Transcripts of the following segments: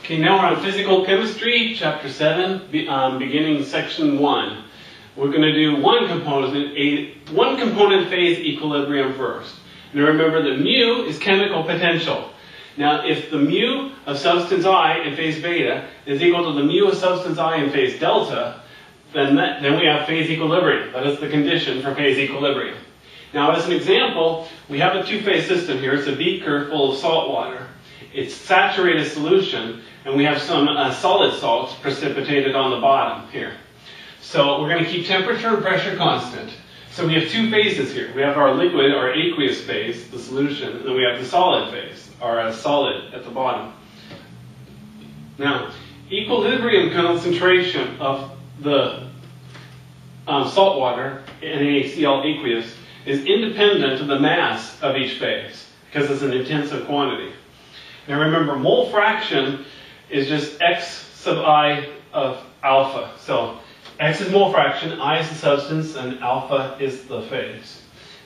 Okay, now we're on physical chemistry, chapter 7, beginning section 1. We're going to do one component phase equilibrium first. Now remember that mu is chemical potential. Now if the mu of substance I in phase beta is equal to the mu of substance I in phase delta, then we have phase equilibrium. That is the condition for phase equilibrium. Now as an example, we have a two-phase system here. It's a beaker full of salt water. It's saturated solution, and we have some solid salts precipitated on the bottom here. So we're going to keep temperature and pressure constant. So we have two phases here. We have our liquid, our aqueous phase, the solution, and then we have the solid phase, our solid at the bottom. Now, equilibrium concentration of the salt water, NaCl aqueous, is independent of the mass of each phase, because it's an intensive quantity. Now remember, mole fraction is just x sub I of alpha. So x is mole fraction, I is the substance, and alpha is the phase.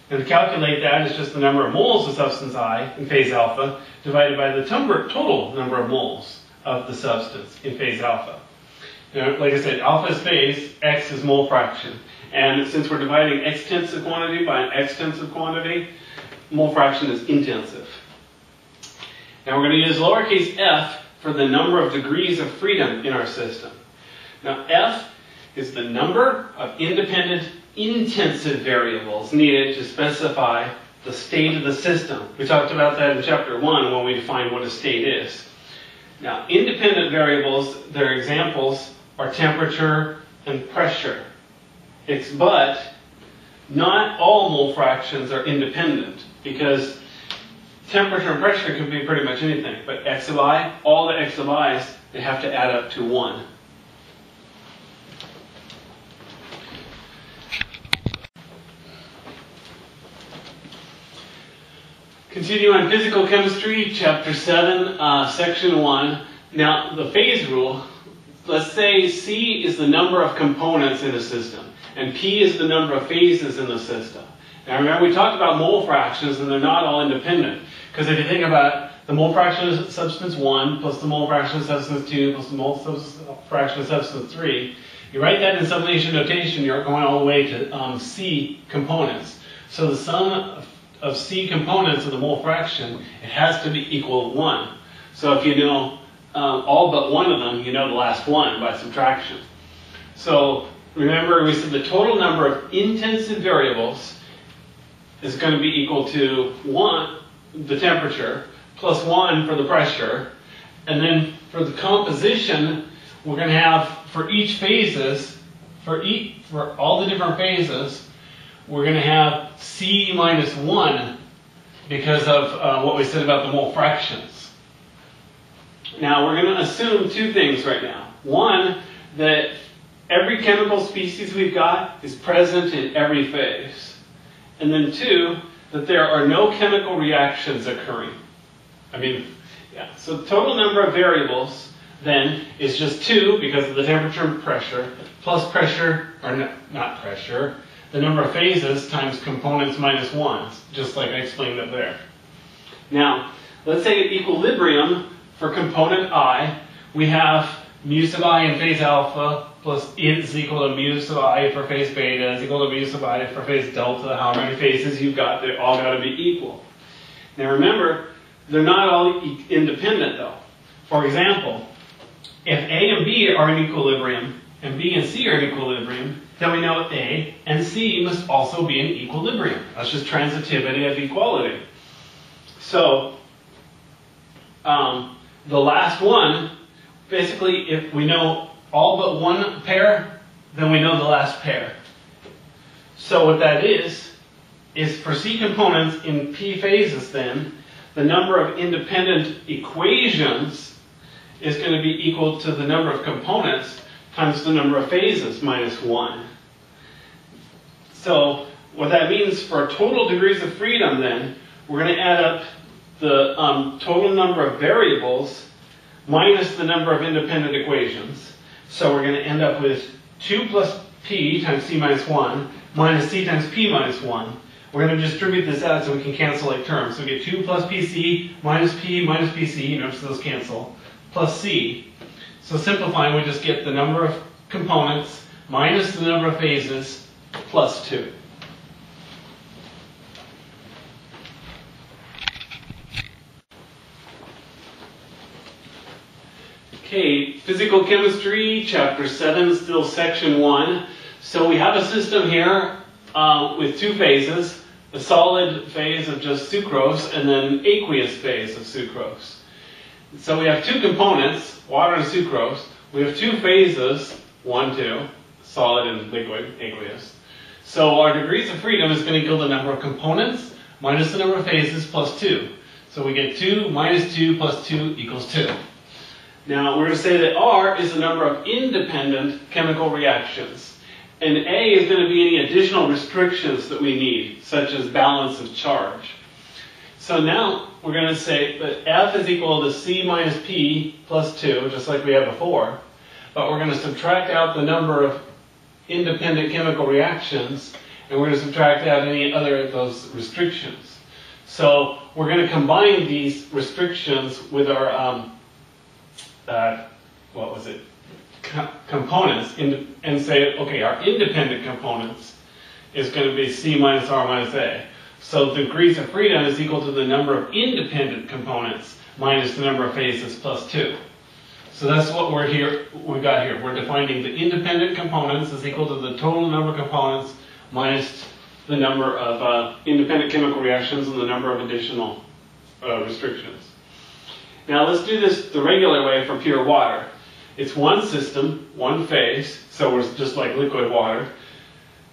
And to calculate that, it's just the number of moles of substance I in phase alpha divided by the total number of moles of the substance in phase alpha. Now, like I said, alpha is phase, x is mole fraction. And since we're dividing extensive quantity by an extensive quantity, mole fraction is intensive. Now we're going to use lowercase f for the number of degrees of freedom in our system. Now f is the number of independent intensive variables needed to specify the state of the system. We talked about that in chapter 1 when we defined what a state is. Now independent variables, their examples are temperature and pressure. But not all mole fractions are independent, because temperature and pressure can be pretty much anything. But x of I, all the x of i's, they have to add up to 1. Continue on physical chemistry, chapter 7, section 1. Now, the phase rule, let's say C is the number of components in a system, and P is the number of phases in the system. Now remember, we talked about mole fractions, and they're not all independent. Because if you think about the mole fraction of substance 1 plus the mole fraction of substance 2 plus the mole fraction of substance 3, you write that in summation notation, you're going all the way to C components. So the sum of C components of the mole fraction, it has to be equal to 1. So if you know all but one of them, you know the last one by subtraction. So remember, we said the total number of intensive variables is going to be equal to 1, the temperature, plus 1 for the pressure. And then for the composition, we're going to have for each phases, for all the different phases, we're going to have C minus 1 because of what we said about the mole fractions. Now we're going to assume two things right now. One, that every chemical species we've got is present in every phase. And then two, that there are no chemical reactions occurring. So the total number of variables then is just 2 because of the temperature and pressure, plus pressure, or not pressure, the number of phases times components minus 1, just like I explained up there. Now, let's say at equilibrium for component I, we have mu sub I in phase alpha plus is equal to mu sub I for phase beta is equal to mu sub I for phase delta. How many phases you've got, they're all got to be equal. Now remember, they're not all independent though. For example, if A and B are in equilibrium and B and C are in equilibrium, then we know A and C must also be in equilibrium. That's just transitivity of equality. So the last one, basically, if we know all but one pair, then we know the last pair. So what that is for C components in P phases then, the number of independent equations is going to be equal to the number of components times the number of phases minus 1. So what that means for total degrees of freedom then, we're going to add up the total number of variables minus the number of independent equations. So we're going to end up with 2 plus P times C minus 1 minus C times P minus 1. We're going to distribute this out so we can cancel like terms. So we get 2 plus PC minus P minus PC, notice those cancel, plus C. So simplifying, we just get the number of components minus the number of phases plus 2. Okay, physical chemistry, chapter 7, still section 1. So we have a system here with two phases, a solid phase of just sucrose and then aqueous phase of sucrose. So we have two components, water and sucrose. We have two phases, 1, 2, solid and liquid, aqueous. So our degrees of freedom is going to equal the number of components minus the number of phases plus 2. So we get 2 minus 2 plus 2 equals 2. Now we're going to say that R is the number of independent chemical reactions. And A is going to be any additional restrictions that we need, such as balance of charge. So now we're going to say that F is equal to C minus P plus 2, just like we had before. But we're going to subtract out the number of independent chemical reactions, and we're going to subtract out any other of those restrictions. So we're going to combine these restrictions with our components and say, okay, our independent components is going to be C minus R minus A. So the degrees of freedom is equal to the number of independent components minus the number of phases plus 2. So that's what we got here. We're defining the independent components is equal to the total number of components minus the number of independent chemical reactions and the number of additional restrictions. Now let's do this the regular way for pure water. It's one system, one phase, so we're just like liquid water.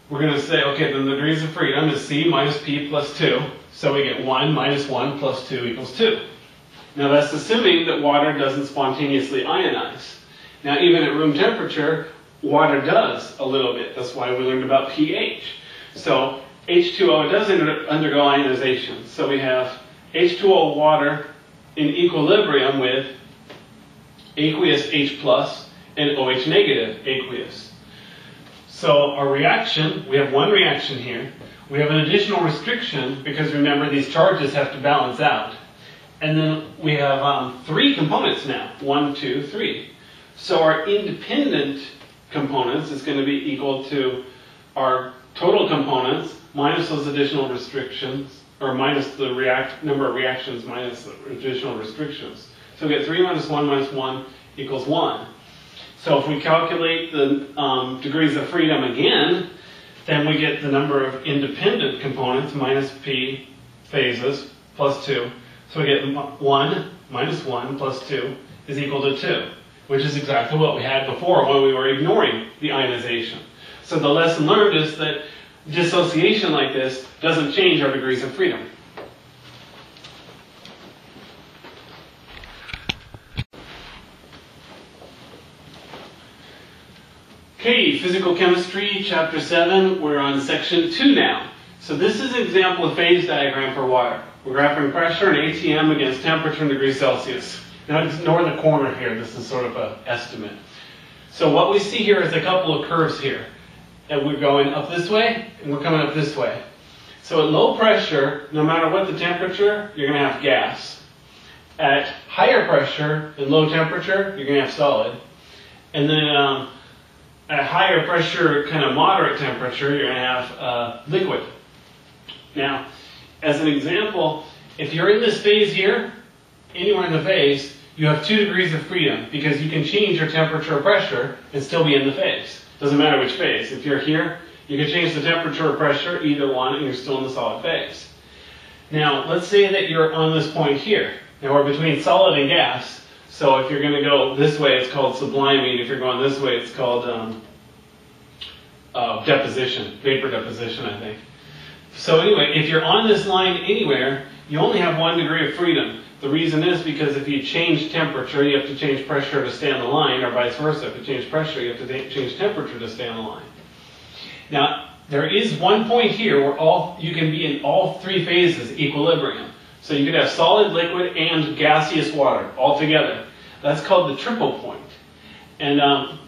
We're going to say, okay, then the degrees of freedom is C minus P plus 2. So we get 1 minus 1 plus 2 equals 2. Now that's assuming that water doesn't spontaneously ionize. Now even at room temperature, water does a little bit. That's why we learned about pH. So H2O does undergo ionization. So we have H2O water in equilibrium with aqueous H plus and OH negative aqueous. So our reaction, we have one reaction here. We have an additional restriction because remember these charges have to balance out. And then we have 3 components now, 1, 2, 3. So our independent components is going to be equal to our total components minus those additional restrictions, or minus the number of reactions minus the additional restrictions. So we get 3 minus 1 equals 1. So if we calculate the degrees of freedom again, then we get the number of independent components minus P phases plus 2. So we get 1 minus 1 plus 2 is equal to 2, which is exactly what we had before when we were ignoring the ionization. So the lesson learned is that dissociation like this doesn't change our degrees of freedom. Okay, physical chemistry, chapter 7, we're on section 2 now. So this is an example of phase diagram for water. We're graphing pressure and ATM against temperature in degrees Celsius. Now ignore the corner here, this is sort of an estimate. So what we see here is a couple of curves here. And we're going up this way, and we're coming up this way. So at low pressure, no matter what the temperature, you're going to have gas. At higher pressure and low temperature, you're going to have solid. And then at higher pressure, kind of moderate temperature, you're going to have liquid. Now, as an example, if you're in this phase here, anywhere in the phase, you have 2 degrees of freedom because you can change your temperature or pressure and still be in the phase. Doesn't matter which phase. If you're here, you can change the temperature or pressure, either one, and you're still in the solid phase. Now, let's say that you're on this point here. Now, we're between solid and gas. So if you're going to go this way, it's called subliming. If you're going this way, it's called deposition, vapor deposition, I think. So anyway, if you're on this line anywhere, you only have 1 degree of freedom. The reason is because if you change temperature, you have to change pressure to stay on the line, or vice versa. If you change pressure, you have to change temperature to stay on the line. Now, there is one point here where you can be in all 3 phases equilibrium. So you could have solid, liquid, and gaseous water all together. That's called the triple point. And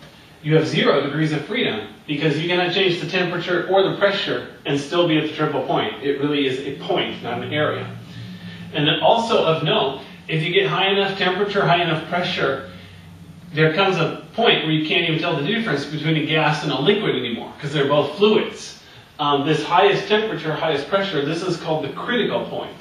you have 0 degrees of freedom because you cannot change the temperature or the pressure and still be at the triple point. It really is a point, not an area. And then also of note, if you get high enough temperature, high enough pressure, there comes a point where you can't even tell the difference between a gas and a liquid anymore, because they're both fluids. This highest temperature, highest pressure, this is called the critical point.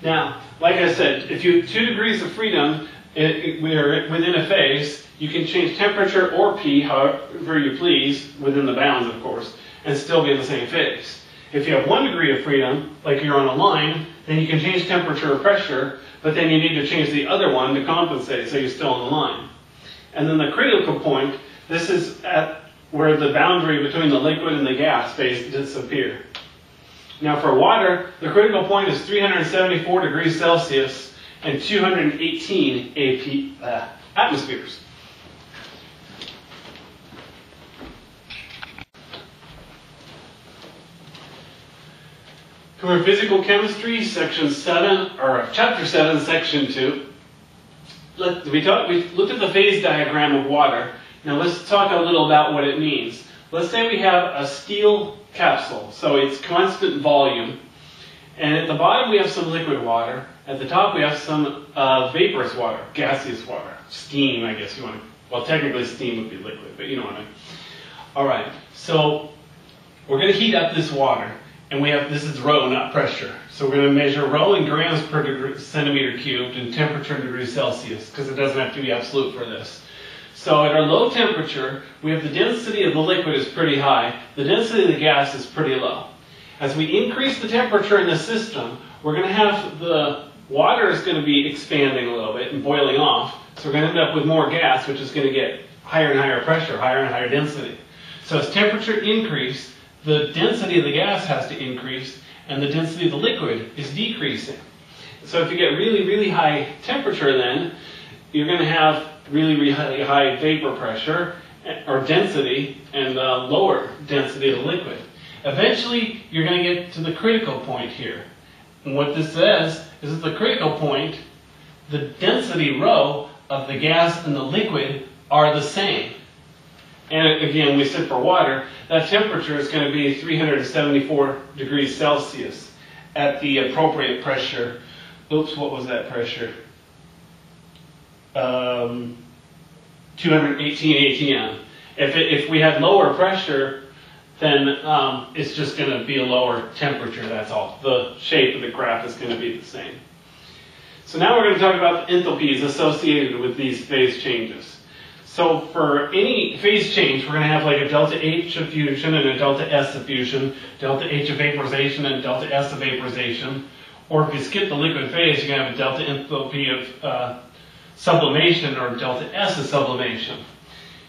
Now, like I said, if you have 2 degrees of freedom, we're within a phase, you can change temperature or P however you please, within the bounds of course, and still be in the same phase. If you have 1 degree of freedom, like you're on a line, then you can change temperature or pressure, but then you need to change the other one to compensate so you're still on the line. And then the critical point, this is at where the boundary between the liquid and the gas phase disappear. Now for water, the critical point is 374 degrees Celsius and 218 atmospheres. For physical chemistry, section 7, or chapter 7, section 2, we looked at the phase diagram of water. Now let's talk a little about what it means. Let's say we have a steel capsule, so it's constant volume, and at the bottom we have some liquid water. At the top we have some vaporous water, gaseous water, steam, I guess you want to. Well, technically steam would be liquid, but you know what I mean. All right, so we're going to heat up this water. And we have, this is rho, not pressure. So we're going to measure rho in grams per centimeter cubed and temperature in degrees Celsius, because it doesn't have to be absolute for this. So at our low temperature, we have the density of the liquid is pretty high. The density of the gas is pretty low. As we increase the temperature in the system, we're going to have the water is going to be expanding a little bit and boiling off. So we're going to end up with more gas, which is going to get higher and higher pressure, higher and higher density. So as temperature increases, the density of the gas has to increase, and the density of the liquid is decreasing. So if you get really, really high temperature then, you're going to have really, really high vapor pressure, or density, and lower density of the liquid. Eventually, you're going to get to the critical point here. And what this says is at the critical point, the density rho of the gas and the liquid are the same. And again, we said for water, that temperature is going to be 374 degrees Celsius at the appropriate pressure. Oops, what was that pressure? 218 atm. If we had lower pressure, then it's just going to be a lower temperature, that's all. The shape of the graph is going to be the same. So now we're going to talk about the enthalpies associated with these phase changes. So for any phase change, we're going to have like a delta H of fusion and a delta S of fusion, delta H of vaporization and delta S of vaporization. Or if you skip the liquid phase, you're going to have a delta enthalpy of sublimation or delta S of sublimation.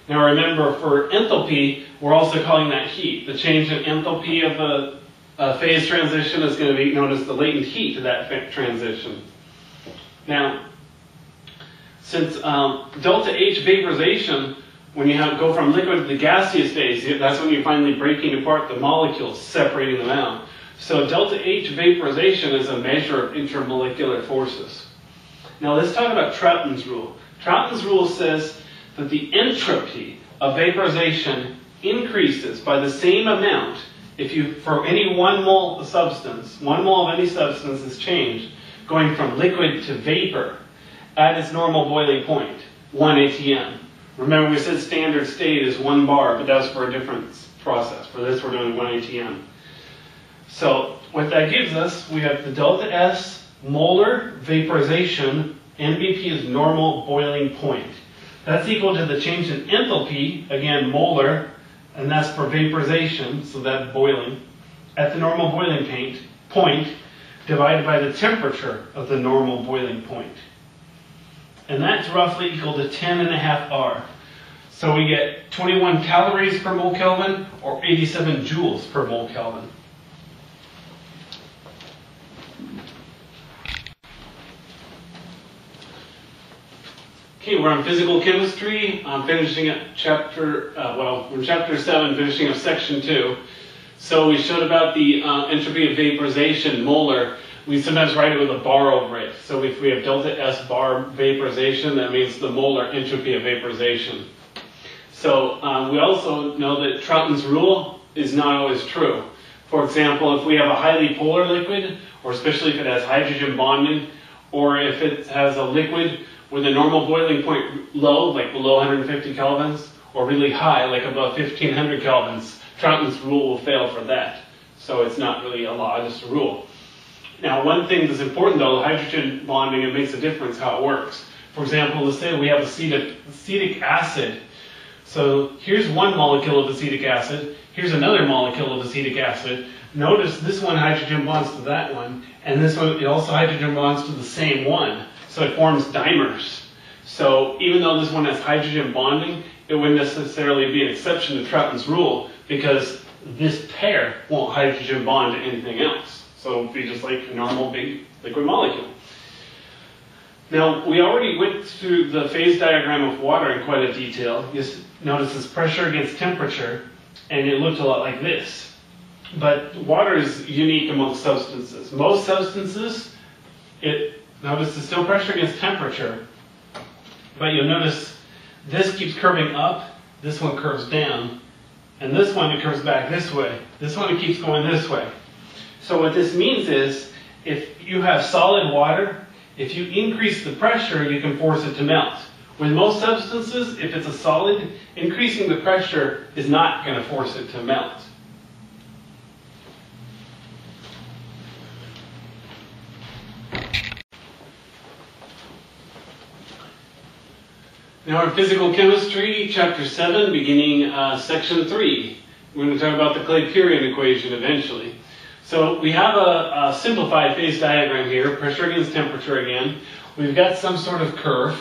Now remember, for enthalpy, we're also calling that heat. The change in enthalpy of a phase transition is going to be known as the latent heat of that transition. Now, since delta H vaporization, when you go from liquid to the gaseous phase, that's when you're finally breaking apart the molecules, separating them out. So delta H vaporization is a measure of intermolecular forces. Now let's talk about Trouton's rule. Trouton's rule says that the entropy of vaporization increases by the same amount if for any 1 mole of substance, 1 mole of any substance is changed, going from liquid to vapor at its normal boiling point, 1 atm. Remember we said standard state is 1 bar, but that's for a different process. For this we're doing 1 atm. So what that gives us, we have the delta S molar vaporization, NBP is normal boiling point. That's equal to the change in enthalpy, again molar, and that's for vaporization, so that's boiling, at the normal boiling point, divided by the temperature of the normal boiling point. And that's roughly equal to 10.5 R. So we get 21 calories per mole Kelvin or 87 joules per mole Kelvin. Okay, we're on physical chemistry. I'm finishing up we're in chapter 7, finishing up section 2. So we showed about the entropy of vaporization, molar. We sometimes write it with a bar over it. So if we have delta S bar vaporization, that means the molar entropy of vaporization. So we also know that Trouton's rule is not always true. For example, if we have a highly polar liquid, or especially if it has hydrogen bonding, or if it has a liquid with a normal boiling point low, like below 150 kelvins, or really high, like above 1500 kelvins, Trouton's rule will fail for that. So it's not really a law, just a rule. Now, one thing that's important though, hydrogen bonding, it makes a difference how it works. For example, let's say we have acetic acid. So here's one molecule of acetic acid, here's another molecule of acetic acid. Notice this one hydrogen bonds to that one, and this one, it also hydrogen bonds to the same one. So it forms dimers. So even though this one has hydrogen bonding, it wouldn't necessarily be an exception to Trouton's rule, because this pair won't hydrogen bond to anything else. So it'd be just like a normal big liquid molecule. Now, we already went through the phase diagram of water in quite a detail. Just notice this pressure against temperature, and it looked a lot like this. But water is unique among substances. Most substances, notice it's still pressure against temperature, but you'll notice this keeps curving up, this one curves down, and this one it curves back this way. This one it keeps going this way. So what this means is, if you have solid water, if you increase the pressure, you can force it to melt. With most substances, if it's a solid, increasing the pressure is not going to force it to melt. Now in physical chemistry, chapter 7, beginning section 3, we're going to talk about the Clapeyron equation eventually. So we have a simplified phase diagram here, pressure against temperature again. We've got some sort of curve,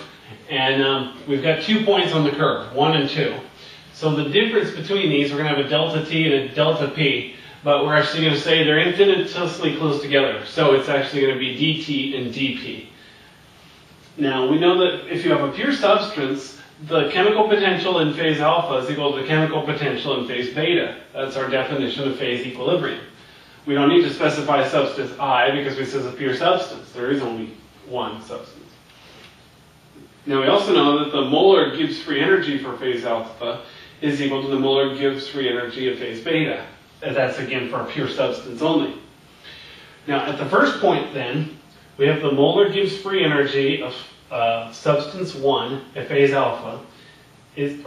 and we've got 2 points on the curve, 1 and 2. So the difference between these, we're going to have a delta T and a delta P, but we're actually going to say they're infinitesimally close together. So it's actually going to be dt and dp. Now, we know that if you have a pure substance, the chemical potential in phase alpha is equal to the chemical potential in phase beta. That's our definition of phase equilibrium. We don't need to specify substance I because we say it's a pure substance. There is only one substance. Now, we also know that the molar Gibbs free energy for phase alpha is equal to the molar Gibbs free energy of phase beta. And that's, again, for a pure substance only. Now, at the first point, then, we have the molar Gibbs free energy of substance 1 at phase alpha, at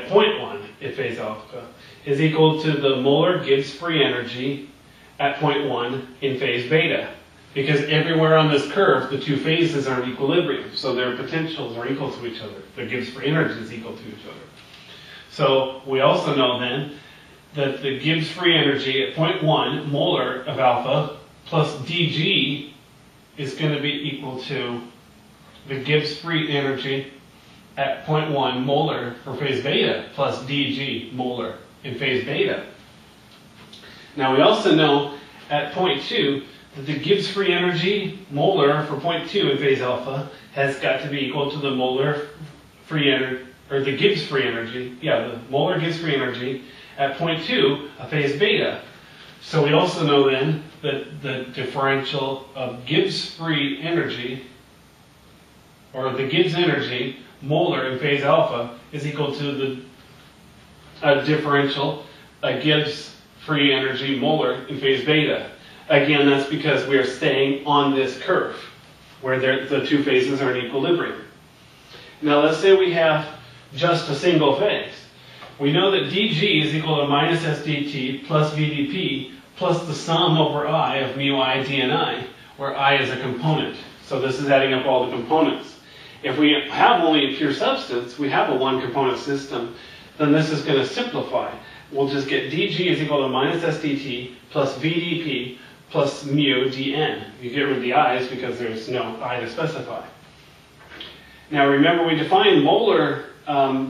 point 1 at phase alpha, is equal to the molar Gibbs free energy at point 1 in phase beta. Because everywhere on this curve, the two phases are in equilibrium, so their potentials are equal to each other. Their Gibbs free energy is equal to each other. So we also know then that the Gibbs free energy at point 1 molar of alpha plus dg is going to be equal to the Gibbs free energy at point 1 molar for phase beta plus dg molar in phase beta. Now we also know at point 2 that the Gibbs free energy molar for point 2 in phase alpha has got to be equal to the molar free energy, or the Gibbs free energy, the molar Gibbs free energy at point 2 of phase beta. So we also know then that the differential of Gibbs free energy, or the Gibbs energy molar in phase alpha, is equal to the differential Gibbs free energy molar in phase beta. Again, that's because we are staying on this curve where the two phases are in equilibrium. Now let's say we have just a single phase. We know that dg is equal to minus sdt plus vdp plus the sum over I of mu I dni, where I is a component. So this is adding up all the components. If we have only a pure substance, we have a one-component system, then this is going to simplify. We'll just get dg is equal to minus sdt plus vdp plus mu dn. You get rid of the i's because there's no I to specify. Now remember, we define molar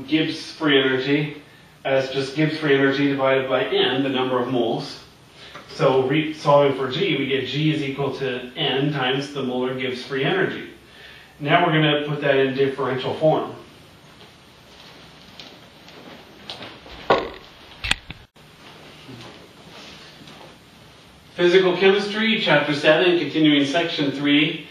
Gibbs free energy as just Gibbs free energy divided by n, the number of moles. So solving for g, we get g is equal to n times the molar Gibbs free energy. Now we're going to put that in differential form. Physical chemistry, chapter 7, continuing section 3.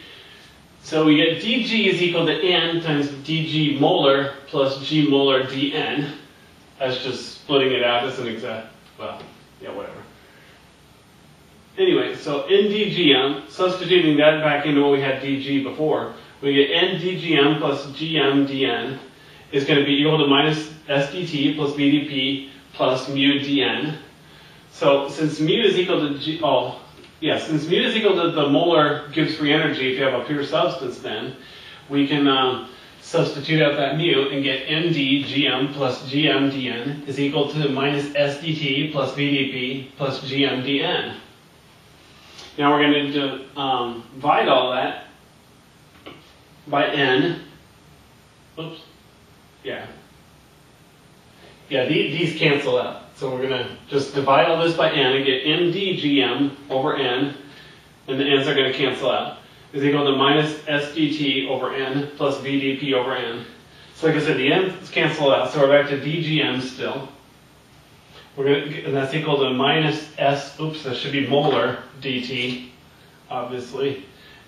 So we get dg is equal to n times dg molar plus g molar dn. That's just splitting it out as an exact, whatever. Anyways, So in dgm, substituting that back into what we had dg before, we get n dgm plus gm dn is going to be equal to minus s dt plus v dp plus mu dn. So since mu is equal to since mu is equal to the molar Gibbs free energy if you have a pure substance, then we can substitute out that mu and get md gm plus gm dn is equal to minus s dt plus v dp plus gm dn. Now we're going to divide all that by n. Oops. These cancel out. So we're going to just divide all this by n and get md gm over n, and the n's are going to cancel out, is equal to minus s dt over n plus v dp over n. So like I said, the n's cancel out, so we're back to dgm still. And that's equal to minus s, that should be molar dt, obviously,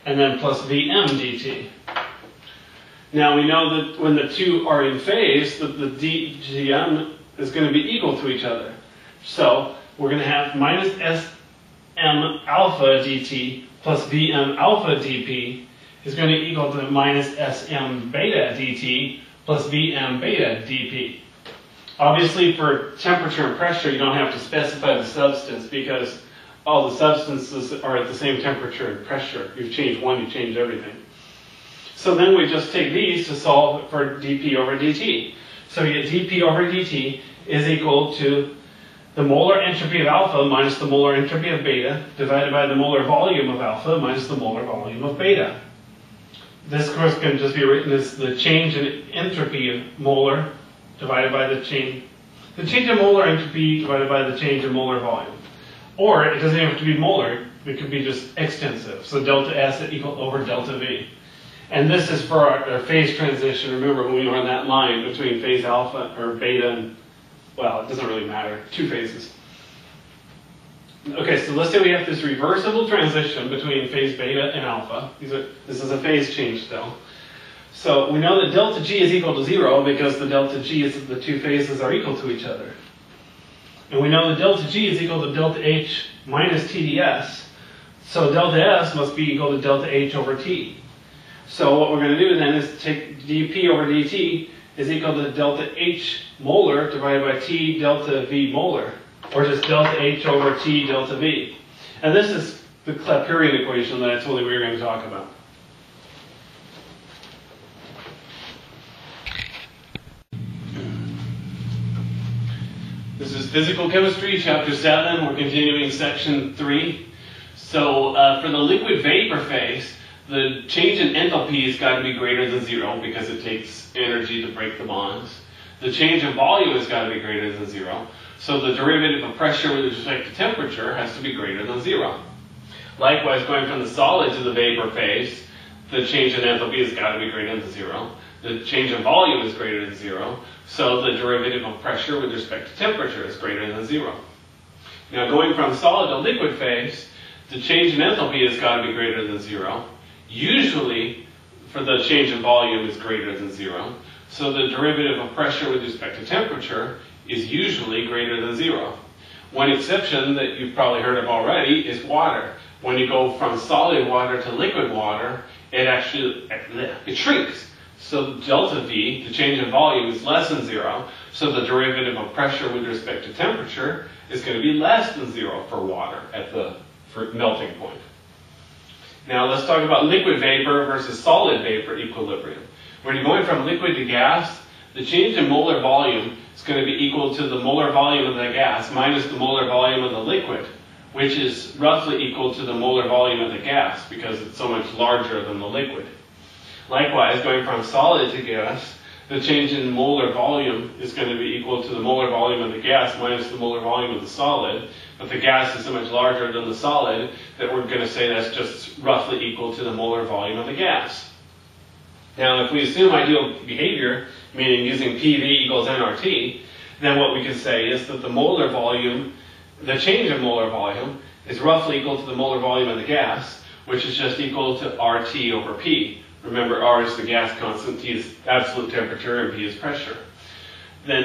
and then plus vm dt. Now we know that when the two are in phase, the dgm is going to be equal to each other. So we're going to have minus sm alpha dt plus vm alpha dp is going to equal to minus sm beta dt plus vm beta dp. Obviously for temperature and pressure you don't have to specify the substance because all the substances are at the same temperature and pressure. You've changed one, you changed everything. So then we just take these to solve for dp over dt. So we get dp over dt is equal to the molar entropy of alpha minus the molar entropy of beta divided by the molar volume of alpha minus the molar volume of beta. This, of course, can just be written as the change in entropy of molar divided by the change in molar entropy divided by the change in molar volume. Or it doesn't even have to be molar, it could be just extensive. So delta S equal over delta V. And this is for our phase transition. Remember when we were on that line between phase alpha or beta and, well, it doesn't really matter, two phases. Okay, so let's say we have this reversible transition between phase beta and alpha. This is a phase change still. So we know that delta G is equal to 0 because the delta G is the two phases are equal to each other. And we know that delta G is equal to delta H minus TdS. So delta S must be equal to delta H over T. So what we're going to do then is take dP over dt is equal to delta H molar divided by T delta V molar, or just delta H over T delta V. And this is the Clapeyron equation that I told you we were going to talk about. This is Physical Chemistry, Chapter 7. We're continuing Section 3. So for the liquid vapor phase, the change in enthalpy has got to be greater than 0 because it takes energy to break the bonds. The change in volume has got to be greater than 0. So the derivative of pressure with respect to temperature has to be greater than 0. Likewise, going from the solid to the vapor phase, the change in enthalpy has got to be greater than 0. The change in volume is greater than 0. So the derivative of pressure with respect to temperature is greater than 0. Now going from solid to liquid phase, the change in enthalpy has got to be greater than 0. Usually, for the change in volume is greater than 0. So the derivative of pressure with respect to temperature is usually greater than 0. One exception that you've probably heard of already is water. When you go from solid water to liquid water, it shrinks. So delta V, the change in volume, is less than 0. So the derivative of pressure with respect to temperature is going to be less than 0 for water at the melting point. Now let's talk about liquid vapor versus solid vapor equilibrium. When you're going from liquid to gas, the change in molar volume is going to be equal to the molar volume of the gas minus the molar volume of the liquid, which is roughly equal to the molar volume of the gas because it's so much larger than the liquid. Likewise, going from solid to gas, the change in molar volume is going to be equal to the molar volume of the gas minus the molar volume of the solid, but the gas is so much larger than the solid that we're going to say that's just roughly equal to the molar volume of the gas. Now, if we assume ideal behavior, meaning using PV equals nRT, then what we can say is that the molar volume, the change in molar volume, is roughly equal to the molar volume of the gas, which is just equal to RT over P. Remember, R is the gas constant, T is absolute temperature, and P is pressure. Then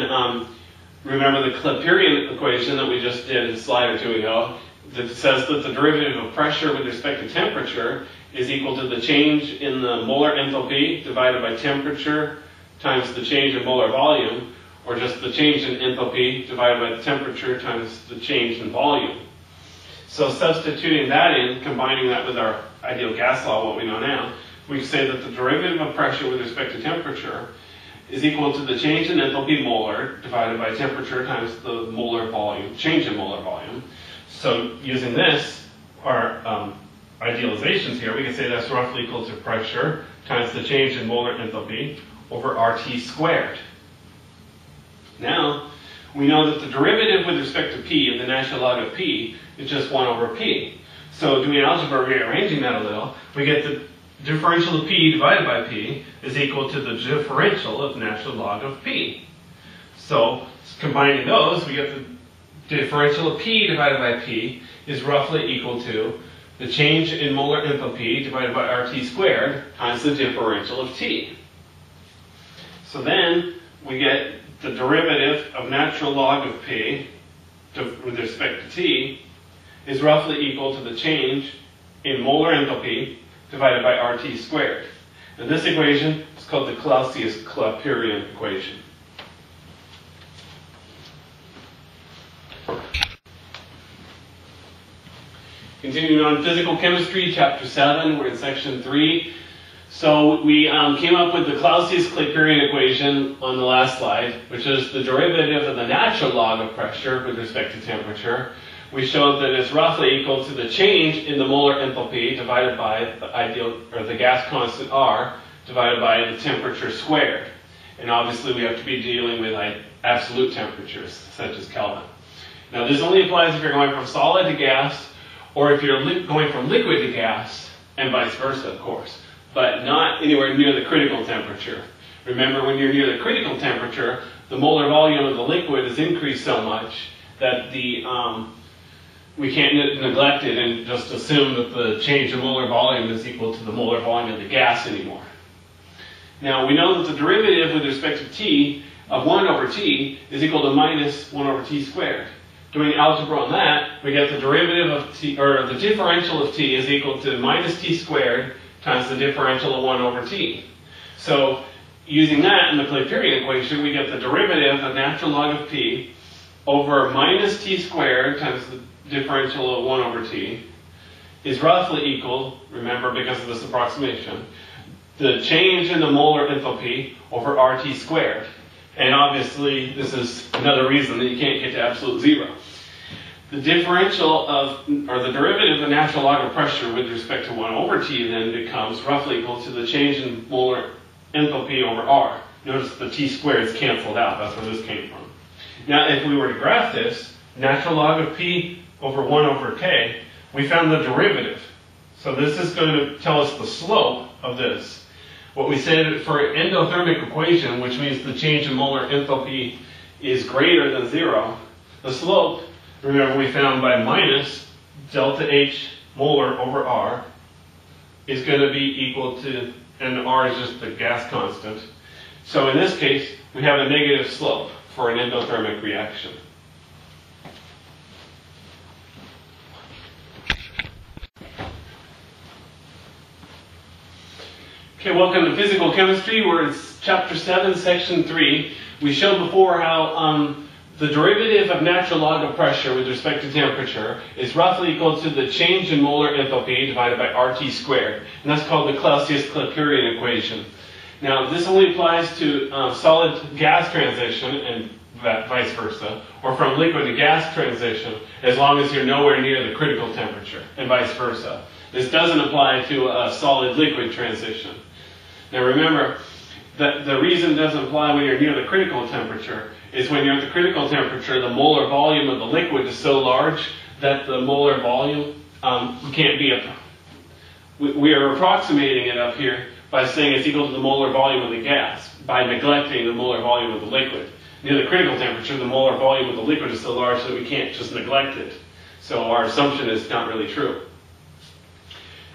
remember the Clapeyron equation that we just did a slide or two ago that says that the derivative of pressure with respect to temperature is equal to the change in the molar enthalpy divided by temperature times the change in molar volume, or just the change in enthalpy divided by the temperature times the change in volume. So substituting that in, combining that with our ideal gas law, what we know now, we can say that the derivative of pressure with respect to temperature is equal to the change in enthalpy molar divided by temperature times the molar volume, change in molar volume. So using this, our idealizations here, we can say that's roughly equal to pressure times the change in molar enthalpy over RT squared. Now, we know that the derivative with respect to P of the natural log of P is just 1 over P. So doing algebra, rearranging that a little, we get the differential of P divided by P is equal to the differential of natural log of P. So combining those, we get the differential of P divided by P is roughly equal to the change in molar enthalpy divided by RT squared times the differential of T. So then we get the derivative of natural log of P with respect to T is roughly equal to the change in molar enthalpy divided by RT squared. And this equation is called the Clausius-Clapeyron equation. Continuing on physical chemistry, chapter 7, we're in section 3. So we came up with the Clausius-Clapeyron equation on the last slide, which is the derivative of the natural log of pressure with respect to temperature. We showed that it's roughly equal to the change in the molar enthalpy divided by the ideal, or the gas constant R, divided by the temperature squared. And obviously we have to be dealing with absolute temperatures, such as Kelvin. Now this only applies if you're going from solid to gas, or if you're going from liquid to gas, and vice versa, of course, but not anywhere near the critical temperature. Remember, when you're near the critical temperature, the molar volume of the liquid is increased so much that we can't neglect it and just assume that the change in molar volume is equal to the molar volume of the gas anymore. Now, we know that the derivative with respect to T of 1 over T is equal to minus 1 over T squared. Doing algebra on that, we get the derivative of T, or the differential of T is equal to minus T squared times the differential of 1 over T. So, using that in the Clapeyron equation, we get the derivative of natural log of P over minus T squared times the differential of 1 over T is roughly equal, remember because of this approximation, the change in the molar enthalpy over RT squared. And obviously this is another reason that you can't get to absolute zero. The differential of, or the derivative of natural log of pressure with respect to 1 over T then becomes roughly equal to the change in molar enthalpy over R. Notice the T squared is canceled out, that's where this came from. Now if we were to graph this, natural log of P over 1 over K, we found the derivative. So this is going to tell us the slope of this. What we said for an endothermic equation, which means the change in molar enthalpy is greater than 0, the slope, remember we found by minus delta H molar over R, is going to be equal to, and R is just the gas constant. So in this case, we have a negative slope for an endothermic reaction. Okay, welcome to physical chemistry. We're in chapter 7, section 3. We showed before how the derivative of natural log of pressure with respect to temperature is roughly equal to the change in molar enthalpy divided by RT squared. And that's called the Clausius-Clapeyron equation. Now, this only applies to solid gas transition and vice versa, or from liquid to gas transition, as long as you're nowhere near the critical temperature, and vice versa. This doesn't apply to a solid liquid transition. Now remember, that the reason it doesn't apply when you're near the critical temperature is when you're at the critical temperature, the molar volume of the liquid is so large that the molar volume can't be we are approximating it up here by saying it's equal to the molar volume of the gas, by neglecting the molar volume of the liquid. Near the critical temperature, the molar volume of the liquid is so large that we can't just neglect it. So our assumption is not really true.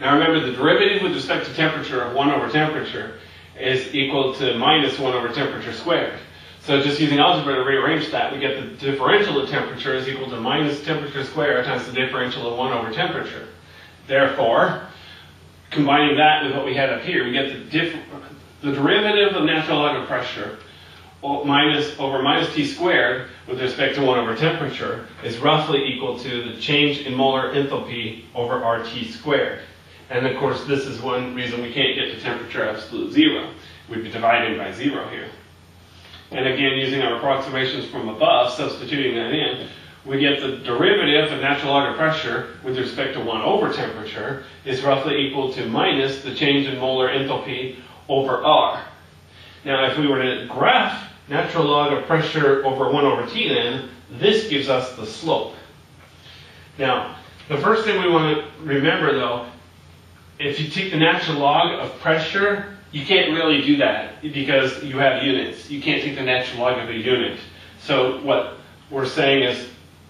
Now remember, the derivative with respect to temperature of 1 over temperature is equal to minus 1 over temperature squared. So just using algebra to rearrange that, we get the differential of temperature is equal to minus temperature squared times the differential of 1 over temperature. Therefore, combining that with what we had up here, we get the derivative of natural log of pressure over minus T squared with respect to 1 over temperature is roughly equal to the change in molar enthalpy over RT squared. And of course, this is one reason we can't get to temperature absolute zero. We'd be dividing by zero here. And again, using our approximations from above, substituting that in, we get the derivative of natural log of pressure with respect to 1 over temperature is roughly equal to minus the change in molar enthalpy over R. Now, if we were to graph natural log of pressure over 1 over T then, this gives us the slope. Now, the first thing we want to remember though, if you take the natural log of pressure, you can't really do that because you have units. You can't take the natural log of a unit. So what we're saying is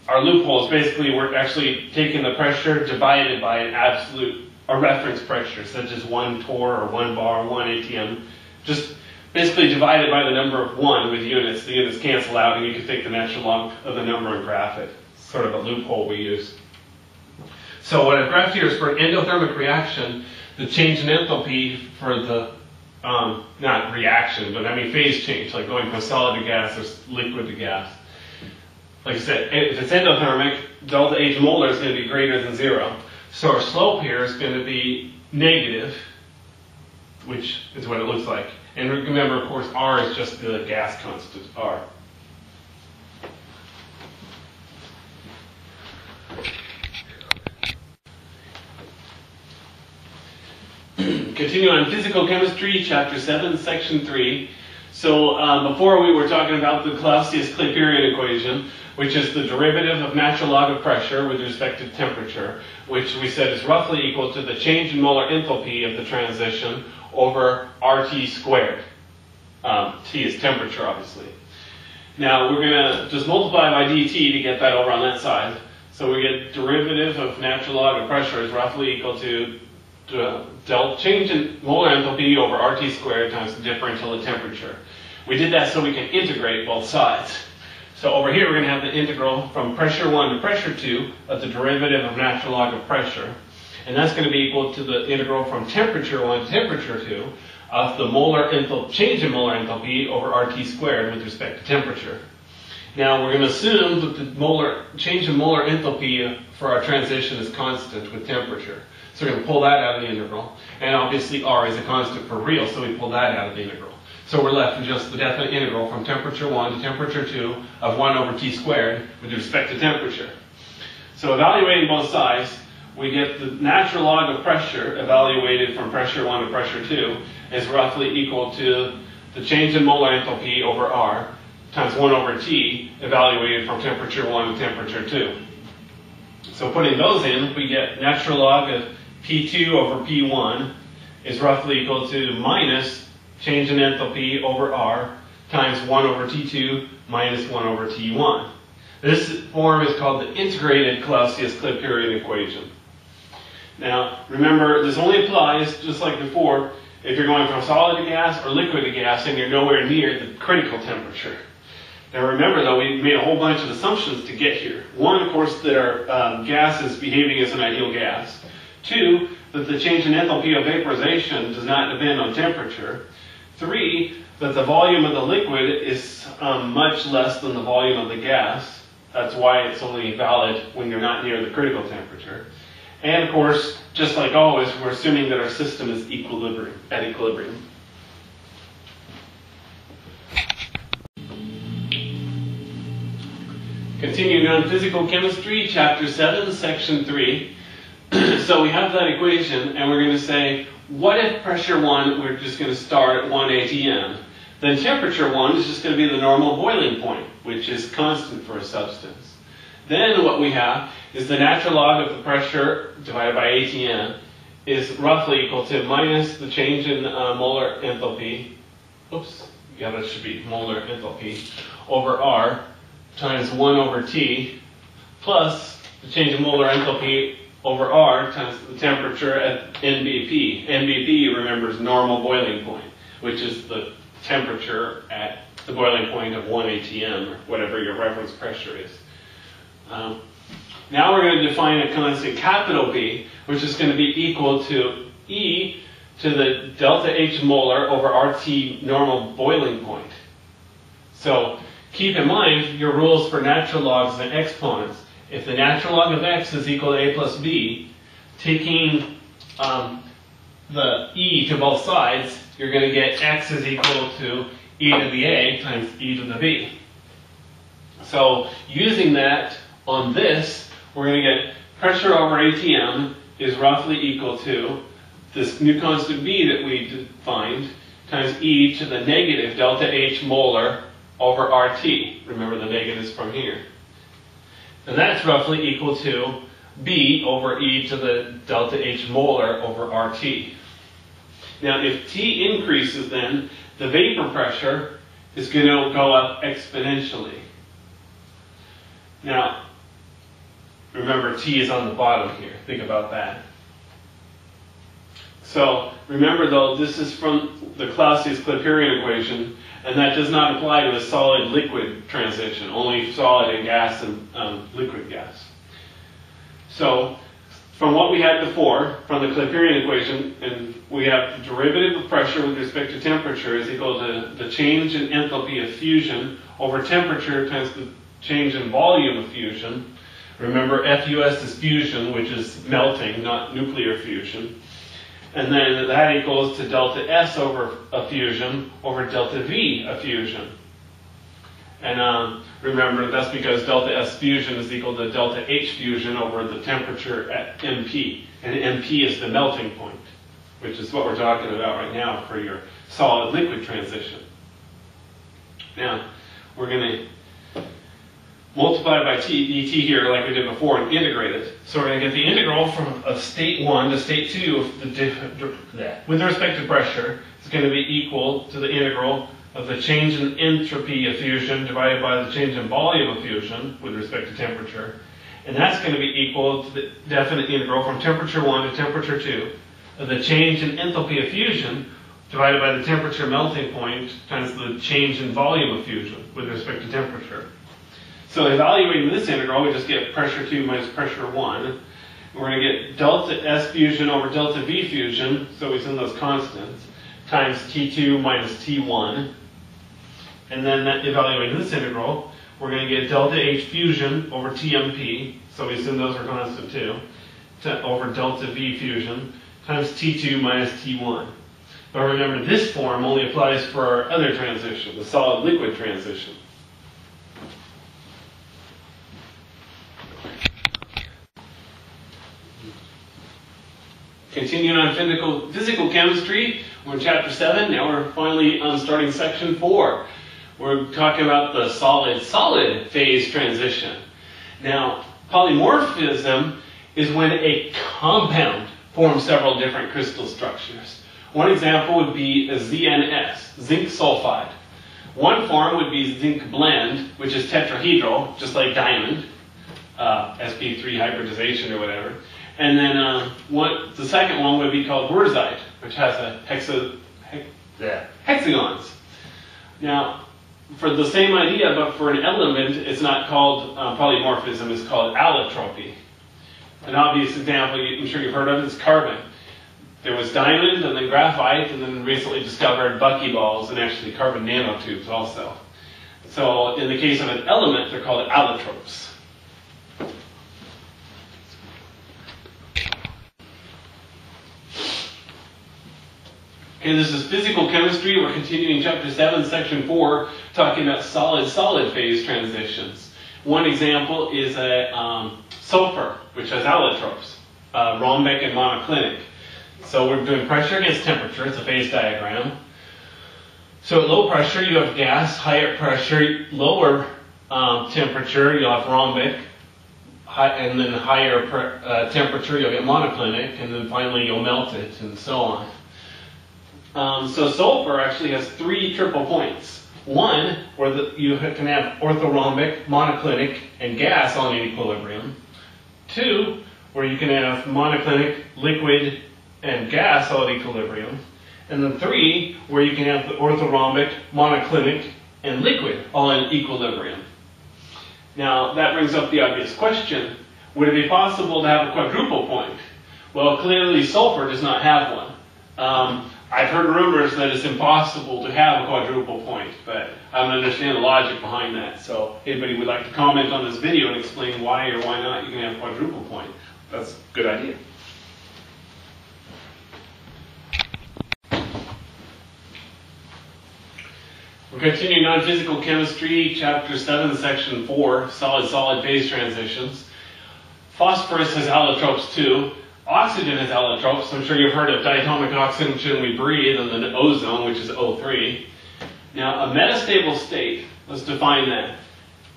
our loophole is basically we're actually taking the pressure divided by a reference pressure, such as 1 torr or 1 bar, 1 atm. Just basically divided by the number of 1 with units. The units cancel out and you can take the natural log of the number and graph it. It's sort of a loophole we use. So what I've graphed here is for an endothermic reaction, the change in enthalpy for the not reaction, but I mean phase change, like going from solid to gas or liquid to gas. Like I said, if it's endothermic, delta H molar is going to be greater than 0. So our slope here is going to be negative, which is what it looks like. And remember, of course, R is just the gas constant, R. Continue on physical chemistry, chapter 7, section 3. So before we were talking about the Clausius-Clapeyron equation, which is the derivative of natural log of pressure with respect to temperature, which we said is roughly equal to the change in molar enthalpy of the transition over RT squared. T is temperature, obviously. Now we're going to just multiply by dt to get that over on that side. So we get derivative of natural log of pressure is roughly equal to change in molar enthalpy over RT squared times the differential of temperature. We did that so we can integrate both sides. So over here we're going to have the integral from pressure 1 to pressure 2 of the derivative of natural log of pressure. And that's going to be equal to the integral from temperature 1 to temperature 2 of the change in molar enthalpy over RT squared with respect to temperature. Now we're going to assume that the change in molar enthalpy for our transition is constant with temperature. So we're going to pull that out of the integral. And obviously R is a constant for real, so we pull that out of the integral. So we're left with just the definite integral from temperature 1 to temperature 2 of 1 over T squared with respect to temperature. So evaluating both sides, we get the natural log of pressure evaluated from pressure 1 to pressure 2 is roughly equal to the change in molar enthalpy over R times 1 over T evaluated from temperature 1 to temperature 2. So putting those in, we get natural log of P2 over P1 is roughly equal to minus change in enthalpy over R times 1 over T2 minus 1 over T1. This form is called the integrated Clausius-Clapeyron equation. Now, remember, this only applies, just like before, if you're going from solid to gas or liquid to gas and you're nowhere near the critical temperature. Now remember though, we made a whole bunch of assumptions to get here. One, of course, that our gas is behaving as an ideal gas. Two, that the change in enthalpy of vaporization does not depend on temperature. Three, that the volume of the liquid is much less than the volume of the gas. That's why it's only valid when you're not near the critical temperature. And of course, just like always, we're assuming that our system is at equilibrium. Continuing on physical chemistry, chapter 7, section 3. So we have that equation, and we're going to say, what if pressure 1, we're just going to start at 1 atm? Then temperature 1 is just going to be the normal boiling point, which is constant for a substance. Then what we have is the natural log of the pressure divided by atm is roughly equal to minus the change in molar enthalpy. Oops, yeah, that should be molar enthalpy over R times 1 over T plus the change in molar enthalpy over R times the temperature at NBP. NBP, you remember, is normal boiling point, which is the temperature at the boiling point of 1 atm, or whatever your reference pressure is. Now we're going to define a constant capital B, which is going to be equal to E to the delta H molar over RT normal boiling point. So keep in mind your rules for natural logs and exponents. If the natural log of x is equal to a plus b, taking the e to both sides, you're going to get x is equal to e to the a times e to the b. So using that on this, we're going to get pressure over ATM is roughly equal to this new constant b that we defined times e to the negative delta H molar over RT. Remember the negatives from here. And that's roughly equal to b over e to the delta H molar over RT. Now if T increases, then the vapor pressure is going to go up exponentially. Now, remember T is on the bottom here. Think about that. So remember though, this is from the Clausius-Clapeyron equation, and that does not apply to a solid-liquid transition, only solid and gas and liquid gas. So from what we had before, from the Clapeyron equation, and we have the derivative of pressure with respect to temperature is equal to the change in enthalpy of fusion over temperature times the change in volume of fusion. Remember, FUS is fusion, which is melting, not nuclear fusion. And then that equals to delta S over a fusion over delta V a fusion. And remember, that's because delta S fusion is equal to delta H fusion over the temperature at MP. And MP is the melting point, which is what we're talking about right now for your solid-liquid transition. Now, we're going to multiply by dt here like we did before and integrate it. So we're going to get the integral from state 1 to state 2 of with respect to pressure is going to be equal to the integral of the change in entropy of fusion divided by the change in volume of fusion with respect to temperature. And that's going to be equal to the definite integral from temperature 1 to temperature 2 of the change in enthalpy of fusion divided by the temperature melting point times the change in volume of fusion with respect to temperature. So evaluating this integral, we just get pressure 2 minus pressure 1. And we're going to get delta S fusion over delta V fusion, so we send those constants, times T2 minus T1. And then evaluating this integral, we're going to get delta H fusion over TMP, so we assume those are constant too, over delta V fusion, times T2 minus T1. But remember, this form only applies for our other transition, the solid-liquid transition. Continuing on physical chemistry, we're in chapter 7. Now we're finally starting section 4. We're talking about the solid-solid phase transition. Now, polymorphism is when a compound forms several different crystal structures. One example would be a ZNS, zinc sulfide. One form would be zinc blend, which is tetrahedral, just like diamond, sp3 hybridization or whatever. And then the second one would be called wurtzite, which has a hexagons. Now, for the same idea, but for an element, it's not called polymorphism, it's called allotropy. An obvious example, I'm sure you've heard of, is carbon. There was diamond, and then graphite, and then recently discovered buckyballs, and actually carbon nanotubes also. So in the case of an element, they're called allotropes. Okay, this is physical chemistry. We're continuing chapter 7, section 4, talking about solid-solid phase transitions. One example is a sulfur, which has allotropes, rhombic and monoclinic. So we're doing pressure against temperature. It's a phase diagram. So at low pressure, you have gas. Higher pressure, lower temperature, you'll have rhombic. And then higher temperature, you'll get monoclinic. And then finally, you'll melt it, and so on. So sulfur actually has 3 triple points. One, where you can have orthorhombic, monoclinic, and gas all in equilibrium. 2, where you can have monoclinic, liquid, and gas all at equilibrium. And then 3, where you can have the orthorhombic, monoclinic, and liquid all in equilibrium. Now, that brings up the obvious question, would it be possible to have a quadruple point? Well, clearly sulfur does not have one. I've heard rumors that it's impossible to have a quadruple point, but I don't understand the logic behind that. So, anybody would like to comment on this video and explain why or why not you can have a quadruple point? That's a good idea. We're continuing on physical chemistry, chapter 7, section 4, solid-solid phase transitions. Phosphorus has allotropes too. Oxygen has allotropes. I'm sure you've heard of diatomic oxygen we breathe, and then ozone, which is O3. Now, a metastable state, let's define that.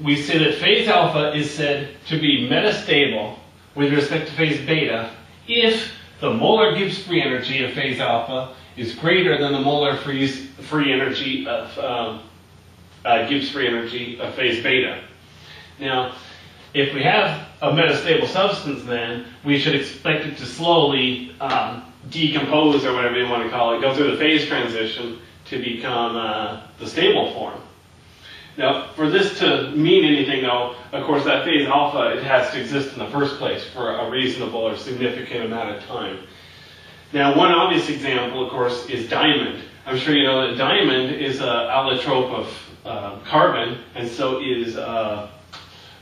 We say that phase alpha is said to be metastable with respect to phase beta if the molar Gibbs free energy of phase alpha is greater than the molar free energy of Gibbs free energy of phase beta. Now, if we have a metastable substance, then we should expect it to slowly decompose, or whatever you want to call it, go through the phase transition to become the stable form. Now, for this to mean anything, though, of course, that phase alpha, it has to exist in the first place for a reasonable or significant amount of time. Now, one obvious example, of course, is diamond. I'm sure you know that diamond is an allotrope of carbon, and so is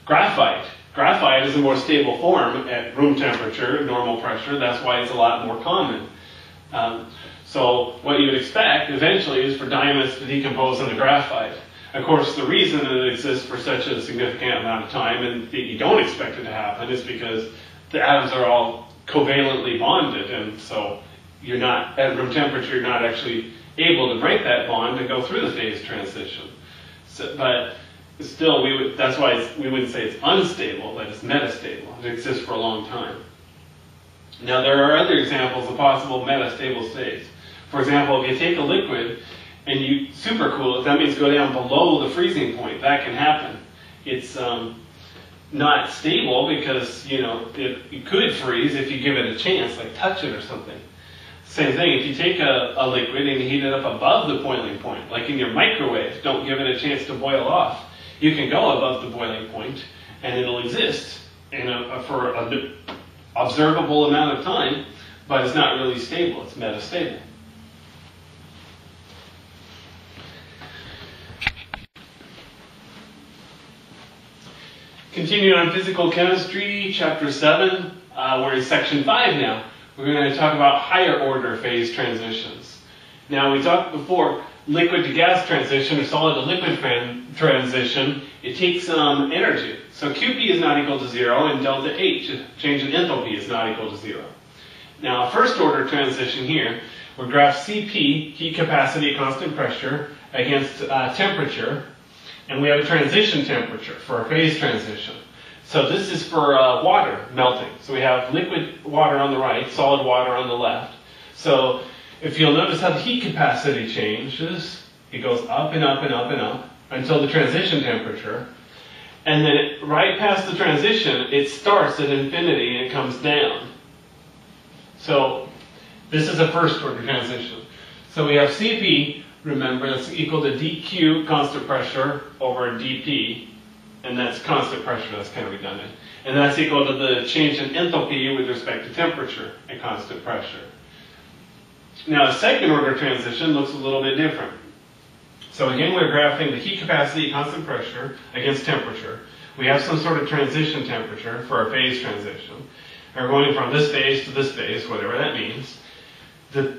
graphite. Graphite is a more stable form at room temperature, normal pressure. That's why it's a lot more common. So what you would expect eventually is for diamonds to decompose into graphite. Of course, the reason that it exists for such a significant amount of time and that you don't expect it to happen is because the atoms are all covalently bonded, and so you're not, at room temperature, you're not actually able to break that bond and go through the phase transition. So, but still, that's why we wouldn't say it's unstable, that it's metastable. It exists for a long time. Now, there are other examples of possible metastable states. For example, if you take a liquid and you supercool it, that means go down below the freezing point. That can happen. It's not stable because, you know, it could freeze if you give it a chance, like touch it or something. Same thing, if you take a liquid and you heat it up above the boiling point, like in your microwave, don't give it a chance to boil off. You can go above the boiling point and it'll exist for an observable amount of time, but it's not really stable, it's metastable. Continuing on physical chemistry, chapter 7, we're in section 5 now. We're going to talk about higher order phase transitions. Now, we talked before, liquid to gas transition or solid to liquid transition, it takes energy. So QP is not equal to 0 and delta H, change in enthalpy, is not equal to 0. Now, first order transition here, we graph CP, heat capacity at constant pressure, against temperature, and we have a transition temperature for a phase transition. So this is for water melting. So we have liquid water on the right, solid water on the left. So if you'll notice how the heat capacity changes, it goes up and up and up and up until the transition temperature. And then right past the transition, it starts at infinity and it comes down. So this is a first order transition. So we have CP, remember, that's equal to dq, constant pressure, over dp. And that's constant pressure, that's kind of redundant. And that's equal to the change in enthalpy with respect to temperature at constant pressure. Now, a second order transition looks a little bit different. So again, we're graphing the heat capacity at constant pressure against temperature. We have some sort of transition temperature for our phase transition. And we're going from this phase to this phase, whatever that means. The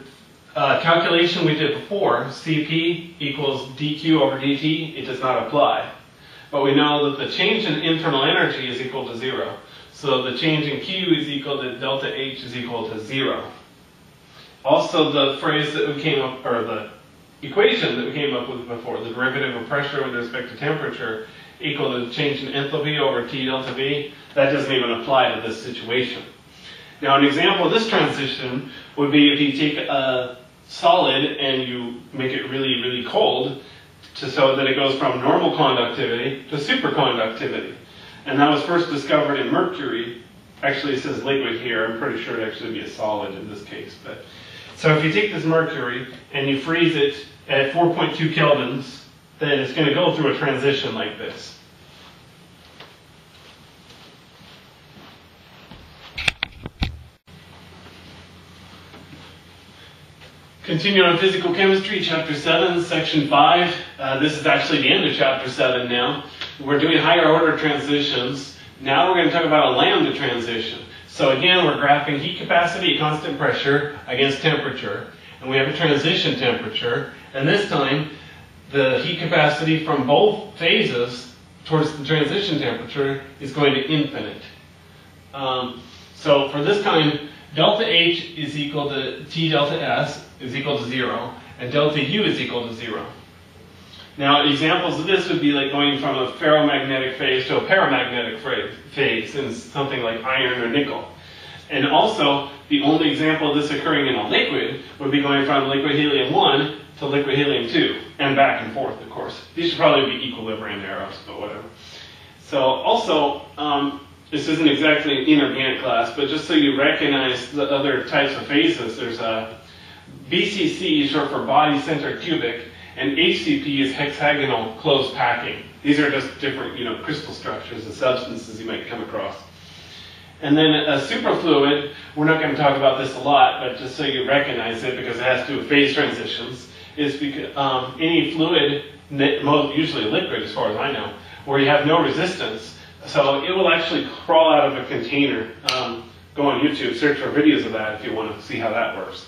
calculation we did before, Cp equals dq over dt, it does not apply. But we know that the change in internal energy is equal to 0. So the change in Q is equal to delta H is equal to 0. Also, the phrase that we came up, or the equation that we came up with before, the derivative of pressure with respect to temperature equal to the change in enthalpy over T delta V, that doesn't even apply to this situation. Now, an example of this transition would be if you take a solid and you make it really, really cold, so that it goes from normal conductivity to superconductivity. And that was first discovered in mercury. Actually, it says liquid here. I'm pretty sure it'd actually be a solid in this case. So if you take this mercury and you freeze it at 4.2 kelvins, then it's going to go through a transition like this. Continue on physical chemistry, chapter 7, section 5. This is actually the end of chapter 7 now. We're doing higher order transitions. Now we're going to talk about a lambda transition. So again, we're graphing heat capacity at constant pressure against temperature. And we have a transition temperature. And this time, the heat capacity from both phases towards the transition temperature is going to infinite. So for this time, delta H is equal to T delta S is equal to 0, and delta U is equal to 0. Now, examples of this would be like going from a ferromagnetic phase to a paramagnetic phase in something like iron or nickel. And also, the only example of this occurring in a liquid would be going from liquid helium-1 to liquid helium-2, and back and forth, of course. These should probably be equilibrium arrows, but whatever. So, also, this isn't exactly an inorganic class, but just so you recognize the other types of phases, there's a BCC, short for body-centered cubic, and HCP is hexagonal closed packing. These are just different, crystal structures and substances you might come across. And then a superfluid, we're not going to talk about this a lot, but just so you recognize it because it has to do with phase transitions, is because any fluid, usually liquid as far as I know, where you have no resistance. So it will actually crawl out of a container. Go on YouTube, search for videos of that if you want to see how that works.